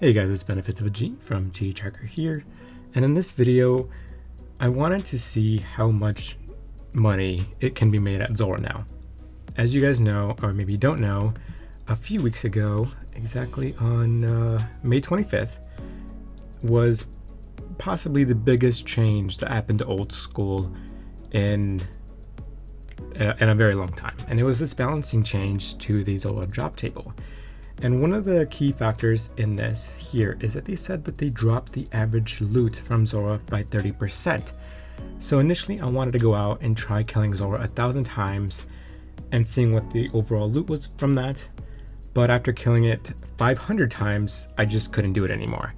Hey guys, it's Benefits of a G from G Tracker here, and in this video I wanted to see how much money it can be made at zul-rah now. As you guys know, or maybe you don't know, a few weeks ago, exactly on May 25th, was possibly the biggest change that happened to old school in a very long time, and it was this balancing change to the zul-rah drop table. And one of the key factors in this here is that they said that they dropped the average loot from zul-rah by 30%. So initially I wanted to go out and try killing zul-rah 1,000 times and seeing what the overall loot was from that. But after killing it 500 times, I just couldn't do it anymore.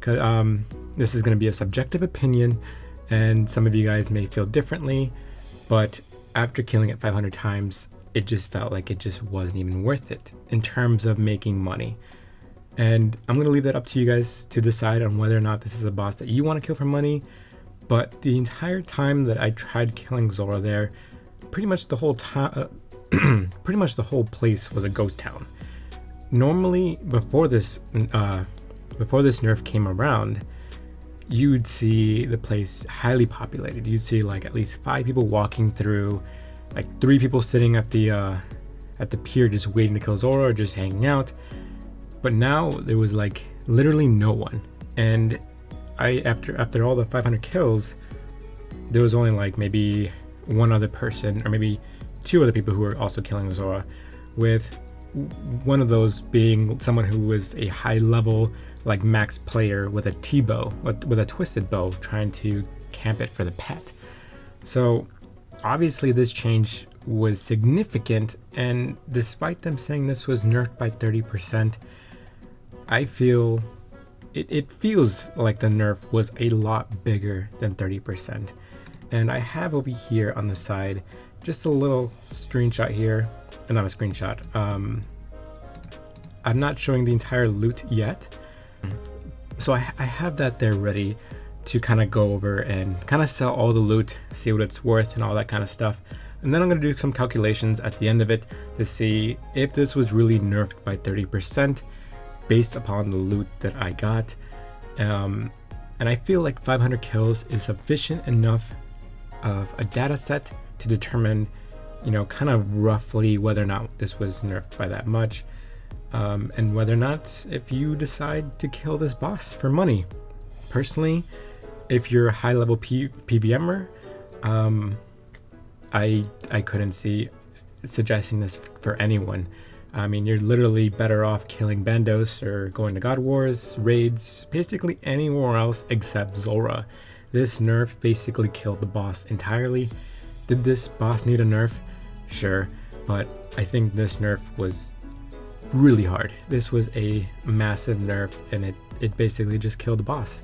This is going to be a subjective opinion and some of you guys may feel differently, but after killing it 500 times, it just felt like it just wasn't even worth it in terms of making money. And I'm going to leave that up to you guys to decide on whether or not this is a boss that you want to kill for money. But the entire time that I tried killing zul-rah there, pretty much the whole time, pretty much the whole place was a ghost town. Normally, before this nerf came around, you'd see the place highly populated. You'd see like at least 5 people walking through, like 3 people sitting at the pier just waiting to kill zul-rah or just hanging out. But now there was like literally no one, and after all the 500 kills, there was only like maybe one other person or maybe 2 other people who were also killing zul-rah, with one of those being someone who was a high level like max player with a T-bow, with a twisted bow, trying to camp it for the pet. So obviously this change was significant, and despite them saying this was nerfed by 30%, I feel it feels like the nerf was a lot bigger than 30%. And I have over here on the side just a little screenshot here, not a screenshot. I'm not showing the entire loot yet, so I have that there ready to kind of go over and kind of sell all the loot, see what it's worth and all that kind of stuff. And then I'm going to do some calculations at the end of it to see if this was really nerfed by 30% based upon the loot that I got. And I feel like 500 kills is sufficient enough of a data set to determine, you know, kind of roughly whether or not this was nerfed by that much, and whether or not if you decide to kill this boss for money. Personally, if you're a high-level PVMer, I couldn't see suggesting this for anyone. I mean, you're literally better off killing Bandos or going to God Wars, raids, basically anywhere else except zul-rah. This nerf basically killed the boss entirely. Did this boss need a nerf? Sure, but I think this nerf was really hard. This was a massive nerf, and it basically just killed the boss.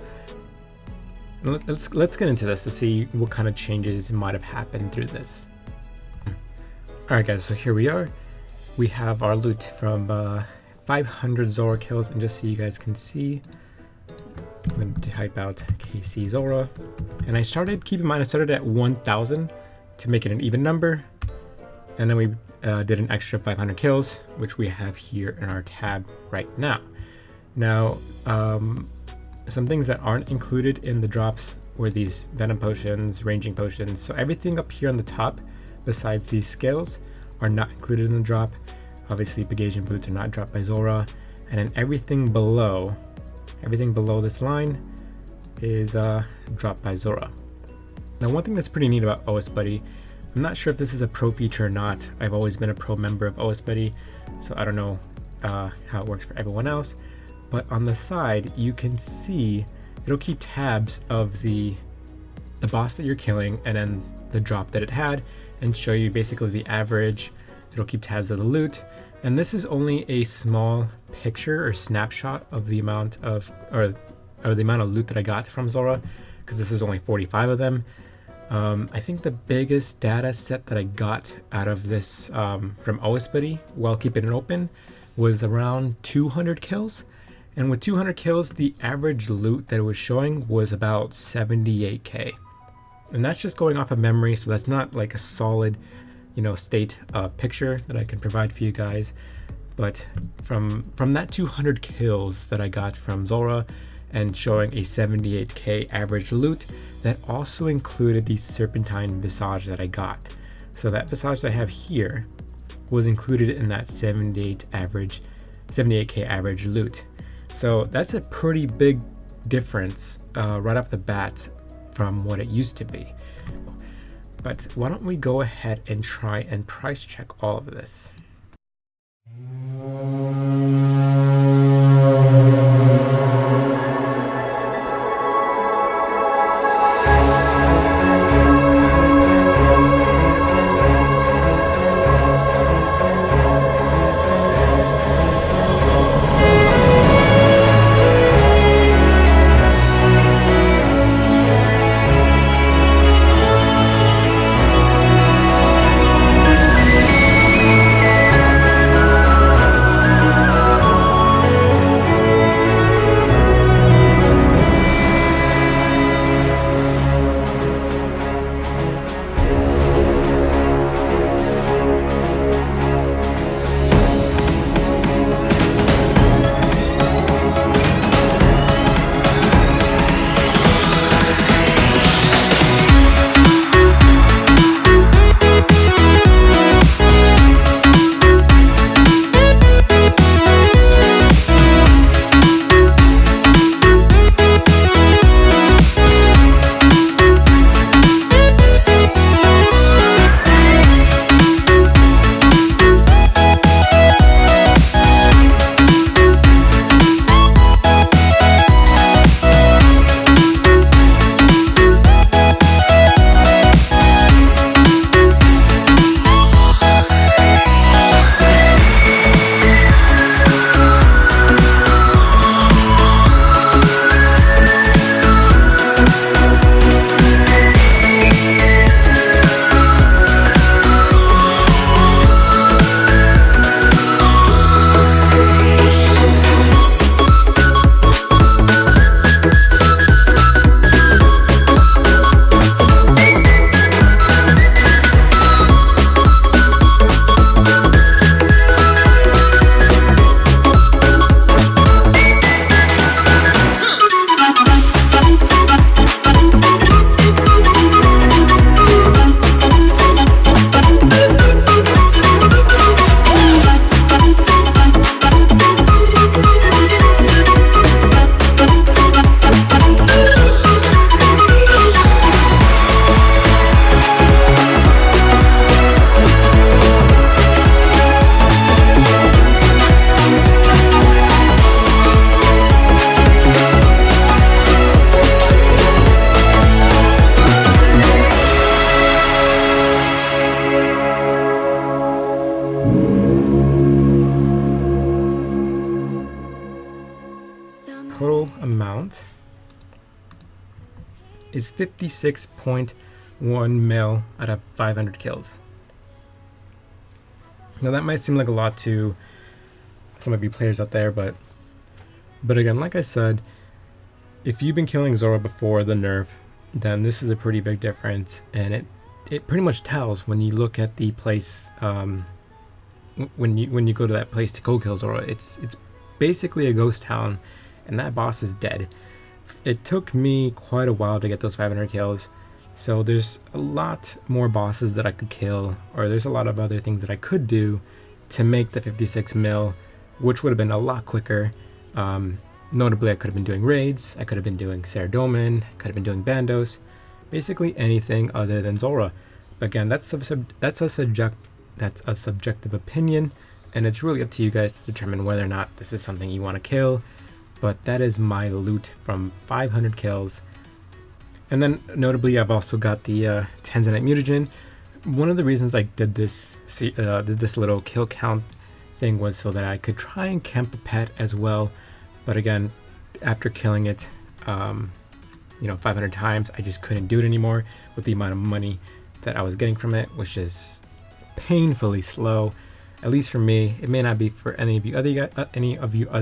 Let's get into this to see what kind of changes might have happened through this. Alright guys, so here we are. We have our loot from 500 zul-rah kills, and just so you guys can see, I'm going to type out KC zul-rah. And keep in mind, I started at 1,000 to make it an even number. And then we did an extra 500 kills, which we have here in our tab right now. Now, some things that aren't included in the drops were these venom potions, ranging potions. So everything up here on the top, besides these scales, are not included in the drop. Obviously, Pegasian boots are not dropped by zul-rah, and then everything below this line is dropped by zul-rah. Now, one thing that's pretty neat about OS Buddy, I'm not sure if this is a pro feature or not. I've always been a pro member of OS Buddy, so I don't know how it works for everyone else. But on the side, you can see it'll keep tabs of the boss that you're killing and then the drop that it had, and show you basically the average. It'll keep tabs of the loot, and this is only a small picture or snapshot of the amount of the amount of loot that I got from zul-rah, because this is only 45 of them. I think the biggest data set that I got out of this from OS Buddy while keeping it open was around 200 kills. And with 200 kills, the average loot that it was showing was about 78k. And that's just going off of memory, so that's not like a solid, state picture that I can provide for you guys. But from that 200 kills that I got from zul-rah and showing a 78k average loot, that also included the serpentine visage that I got. So that visage that I have here was included in that 78k average loot. So that's a pretty big difference right off the bat from what it used to be. But why don't we go ahead and try and price check all of this. Total amount is 56.1 mil out of 500 kills. Now that might seem like a lot to some of you players out there, but again, like I said, if you've been killing zul-rah before the nerf, then this is a pretty big difference, and it pretty much tells when you look at the place, when you go to that place to go kill zul-rah. It's basically a ghost town, and that boss is dead. It took me quite a while to get those 500 kills, so there's a lot more bosses that I could kill, or there's a lot of other things that I could do to make the 56 mil, which would have been a lot quicker. Notably, I could have been doing raids, I could have been doing Saradomin, could have been doing Bandos, basically anything other than zul-rah. Again, that's a subjective opinion, and it's really up to you guys to determine whether or not this is something you want to kill. But that is my loot from 500 kills. And then notably, I've also got the Tanzanite mutagen. One of the reasons I did this little kill count thing was so that I could try and camp the pet as well. But again, after killing it 500 times, I just couldn't do it anymore with the amount of money that I was getting from it, which is painfully slow. At least for me. It may not be for any of you other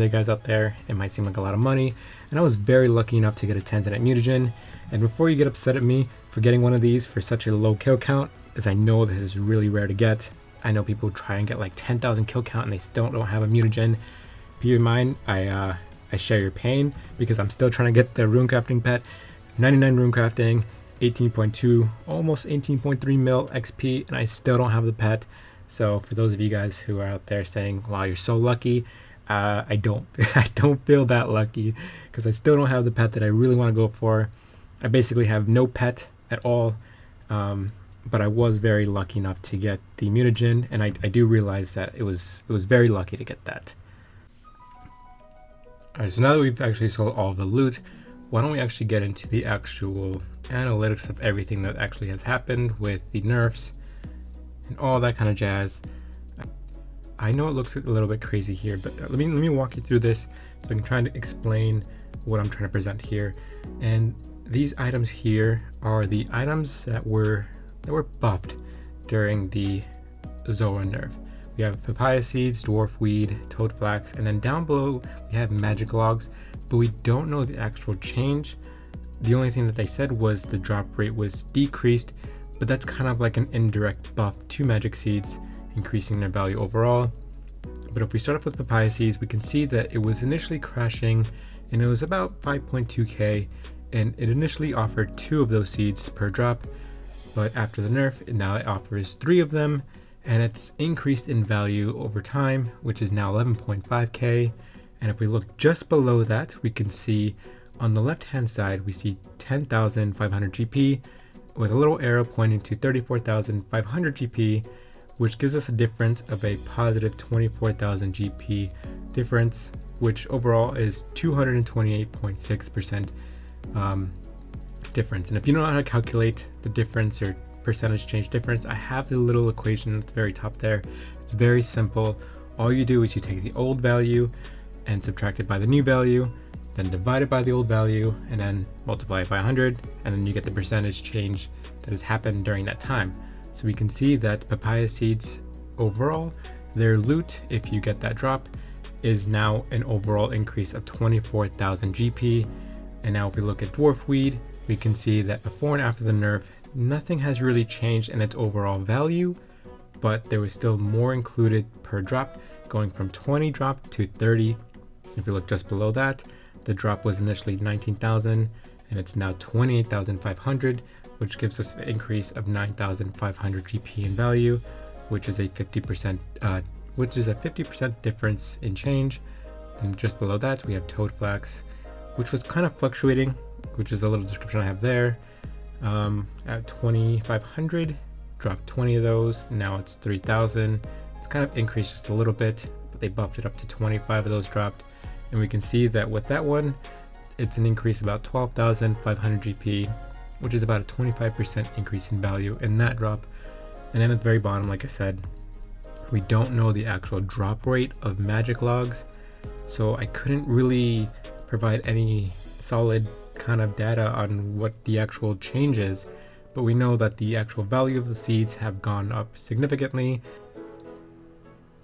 guys out there. It might seem like a lot of money, and I was very lucky enough to get a Tanzanite mutagen. And before you get upset at me for getting one of these for such a low kill count, as I know this is really rare to get, I know people try and get like 10,000 kill count and they still don't have a mutagen. Keep in mind, I share your pain because I'm still trying to get the rune crafting pet. 99 rune crafting, 18.2, almost 18.3 mil XP, and I still don't have the pet. So for those of you guys who are out there saying, wow, you're so lucky, I don't feel that lucky because I still don't have the pet that I really want to go for. I basically have no pet at all, but I was very lucky enough to get the mutagen, and I do realize that it was very lucky to get that. Alright, so now that we've actually sold all of the loot, why don't we actually get into the actual analytics of everything that actually has happened with the nerfs and all that kind of jazz. I know it looks a little bit crazy here, but let me walk you through this so I can try to explain what I'm trying to present here. And these items here are the items that were buffed during the zul-rah nerf. We have Papaya Seeds, Dwarf Weed, Toadflax, and then down below we have Magic Logs, but we don't know the actual change. The only thing that they said was the drop rate was decreased, but that's kind of like an indirect buff to Magic Seeds, increasing their value overall. But if we start off with Papaya Seeds, we can see that it was initially crashing and it was about 5.2k, and it initially offered 2 of those seeds per drop, but after the nerf now it offers 3 of them, and it's increased in value over time, which is now 11.5k. And if we look just below that, we can see on the left hand side we see 10,500 GP with a little arrow pointing to 34,500 GP, which gives us a difference of a positive 24,000 GP difference, which overall is 228.6% difference. And if you don't know how to calculate the difference or percentage change difference, I have the little equation at the very top there. It's very simple. All you do is you take the old value and subtract it by the new value, then divide it by the old value, and then multiply it by 100, and then you get the percentage change that has happened during that time. So we can see that Papaya Seeds overall, their loot, if you get that drop, is now an overall increase of 24,000 GP. And now if we look at Dwarf Weed, we can see that before and after the nerf, nothing has really changed in its overall value, but there was still more included per drop, going from 20 drop to 30. If we look just below that, the drop was initially 19,000 and it's now 28,500, which gives us an increase of 9,500 GP in value, which is a 50% difference in change. And just below that, we have Toadflax, which was kind of fluctuating, which is a little description I have there. At 2,500, dropped 20 of those. Now it's 3,000. It's kind of increased just a little bit, but they buffed it up to 25 of those dropped. And we can see that with that one, it's an increase of about 12,500 GP, which is about a 25% increase in value in that drop. And then at the very bottom, like I said, we don't know the actual drop rate of Magic Logs, so I couldn't really provide any solid kind of data on what the actual change is, but we know that the actual value of the seeds have gone up significantly.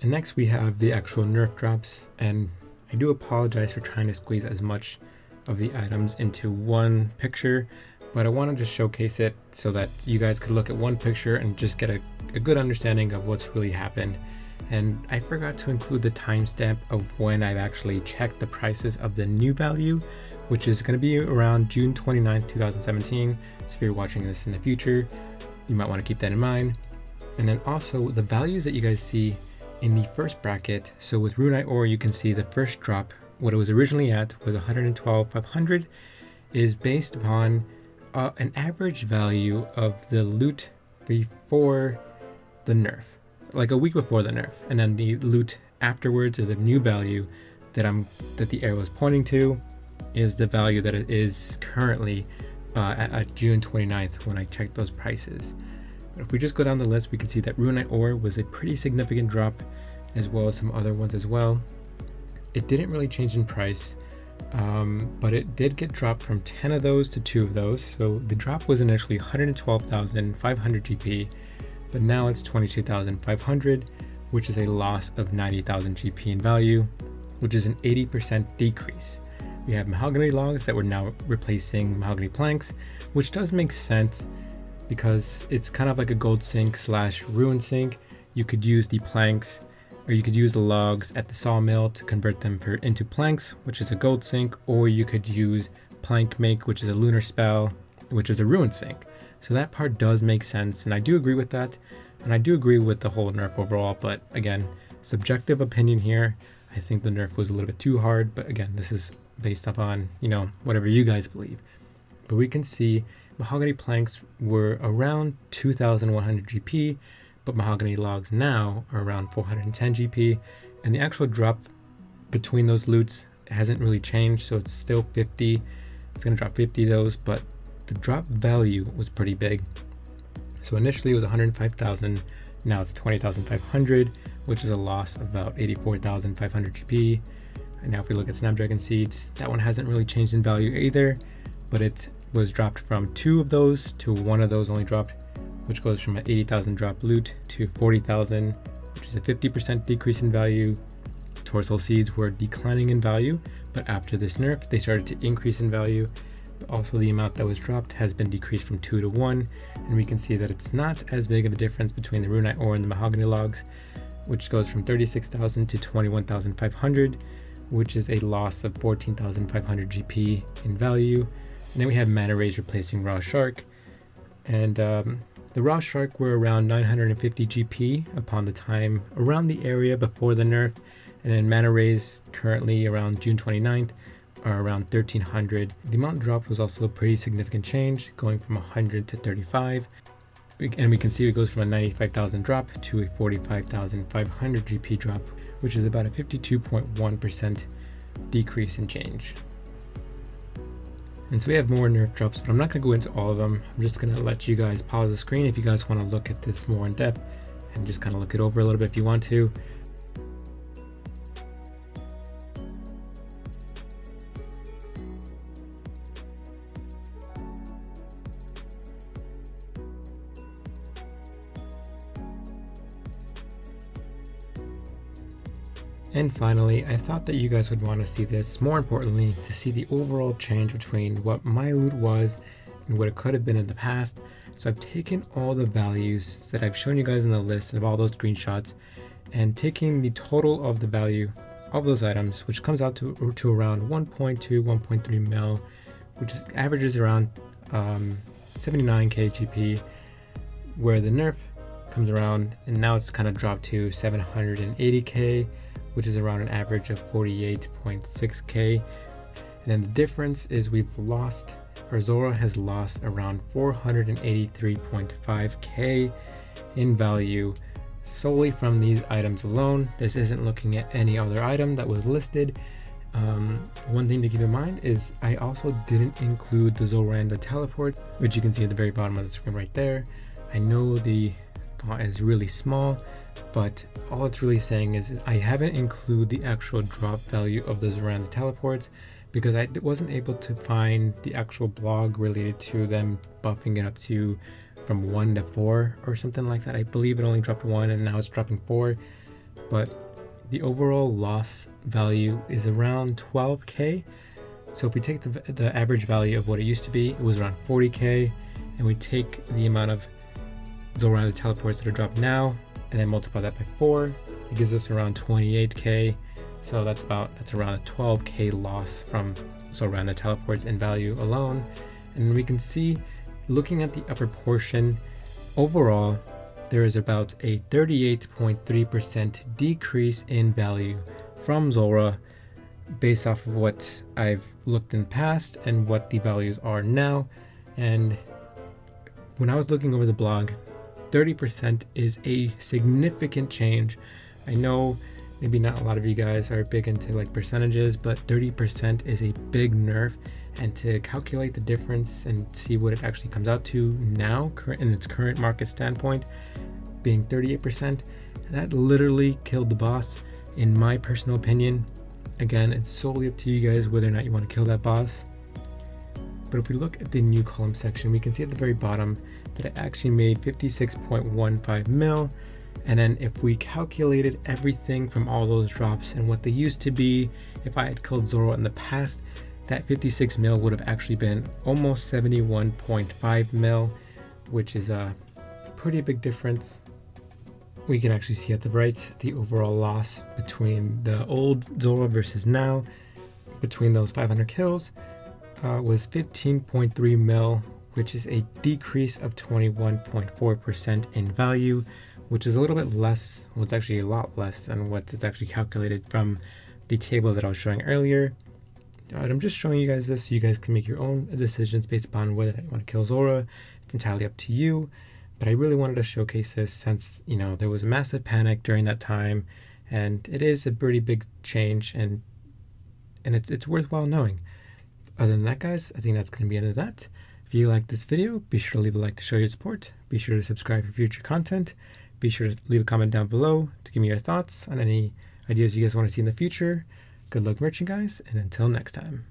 And next we have the actual Nerf Drops, and I do apologize for trying to squeeze as much of the items into one picture, but I wanted to showcase it so that you guys could look at one picture and just get a good understanding of what's really happened. And I forgot to include the timestamp of when I've actually checked the prices of the new value, which is going to be around June 29th, 2017. So if you're watching this in the future, you might want to keep that in mind. And then also the values that you guys see in the first bracket. So with Runite Ore, you can see the first drop, what it was originally at was 112,500, is based upon an average value of the loot before the nerf, like a week before the nerf, and then the loot afterwards, or the new value that the arrow is pointing to, is the value that it is currently at June 29th when I checked those prices. But if we just go down the list, we can see that Runite Ore was a pretty significant drop, as well as some other ones as well. It didn't really change in price, but it did get dropped from 10 of those to 2 of those. So the drop was initially 112,500 GP, but now it's 22,500, which is a loss of 90,000 GP in value, which is an 80% decrease. We have mahogany logs that we're now replacing mahogany planks, which does make sense because it's kind of like a gold sink / ruin sink. you could use the planks, or you could use the logs at the sawmill to convert them into planks, which is a gold sink, or you could use plank make, which is a lunar spell, which is a ruin sink. So that part does make sense, and I do agree with that, and I do agree with the whole nerf overall, but again, subjective opinion here. I think the nerf was a little bit too hard, but again, this is based upon, whatever you guys believe. But we can see mahogany planks were around 2100 GP, but mahogany logs now are around 410 GP, and the actual drop between those loots hasn't really changed, so it's still 50. It's going to drop 50 of those, but the drop value was pretty big. So initially it was 105,000, now it's 20,500, which is a loss of about 84,500 GP. And now if we look at Snapdragon Seeds, that one hasn't really changed in value either, but it was dropped from 2 of those to 1 of those only dropped, which goes from an 80,000 drop loot to 40,000, which is a 50% decrease in value. Torso Seeds were declining in value, but after this nerf, they started to increase in value. Also, the amount that was dropped has been decreased from 2 to 1, and we can see that it's not as big of a difference between the runite ore and the mahogany logs, which goes from 36,000 to 21,500, which is a loss of 14,500 GP in value. And then we have mana rays replacing raw shark, and the raw shark were around 950 GP upon the time around the area before the nerf, and then mana rays currently around June 29th are around 1300. The amount dropped was also a pretty significant change, going from 100 to 35. And we can see it goes from a 95,000 drop to a 45,500 GP drop, which is about a 52.1% decrease in change. And so we have more nerf drops, but I'm not going to go into all of them. I'm just going to let you guys pause the screen if you guys want to look at this more in depth and just kind of look it over a little bit if you want to. And finally, I thought that you guys would want to see this, more importantly, to see the overall change between what my loot was and what it could have been in the past. So I've taken all the values that I've shown you guys in the list of all those screenshots and taking the total of the value of those items, which comes out to around 1.2, 1.3 mil, which averages around 79k GP, where the nerf comes around, and now it's kind of dropped to 780k, which is around an average of 48.6k. And then the difference is we've lost, or zul-rah has lost around 483.5k in value solely from these items alone. This isn't looking at any other item that was listed. One thing to keep in mind is I also didn't include the zul-rah and the teleport, which you can see at the very bottom of the screen right there. I know the font is really small, but all it's really saying is I haven't included the actual drop value of the zul-rah and the teleports because I wasn't able to find the actual blog related to them buffing it up to from 1 to 4 or something like that. I believe it only dropped 1 and now it's dropping 4, but the overall loss value is around 12k. So if we take the average value of what it used to be, it was around 40k, and we take the amount of zul-rah and the teleports that are dropped now and then multiply that by 4, it gives us around 28k. So that's around a 12k loss from zul-rah and the teleports in value alone. And we can see, looking at the upper portion, overall there is about a 38.3% decrease in value from zul-rah based off of what I've looked in the past and what the values are now. And when I was looking over the blog, 30% is a significant change. I know maybe not a lot of you guys are big into like percentages, but 30% is a big nerf, and to calculate the difference and see what it actually comes out to now in its current market standpoint being 38%, that literally killed the boss in my personal opinion. Again, it's solely up to you guys whether or not you want to kill that boss. But if we look at the new column section, we can see at the very bottom that it actually made 56.15 mil. And then if we calculated everything from all those drops and what they used to be, if I had killed zul-rah in the past, that 56 mil would have actually been almost 71.5 mil, which is a pretty big difference. we can actually see at the right the overall loss between the old zul-rah versus now, between those 500 kills, was 15.3 mil, which is a decrease of 21.4% in value, which is a little bit less, well, it's actually a lot less than what it's actually calculated from the table that I was showing earlier. I'm just showing you guys this so you guys can make your own decisions based upon whether you want to kill zul-rah. It's entirely up to you, but I really wanted to showcase this since, you know, there was a massive panic during that time, and it is a pretty big change, and it's worthwhile knowing. Other than that, guys, I think that's going to be the end of that. If you like this video, be sure to leave a like to show your support. Be sure to subscribe for future content. Be sure to leave a comment down below to give me your thoughts on any ideas you guys want to see in the future. Good luck merching, guys, and until next time.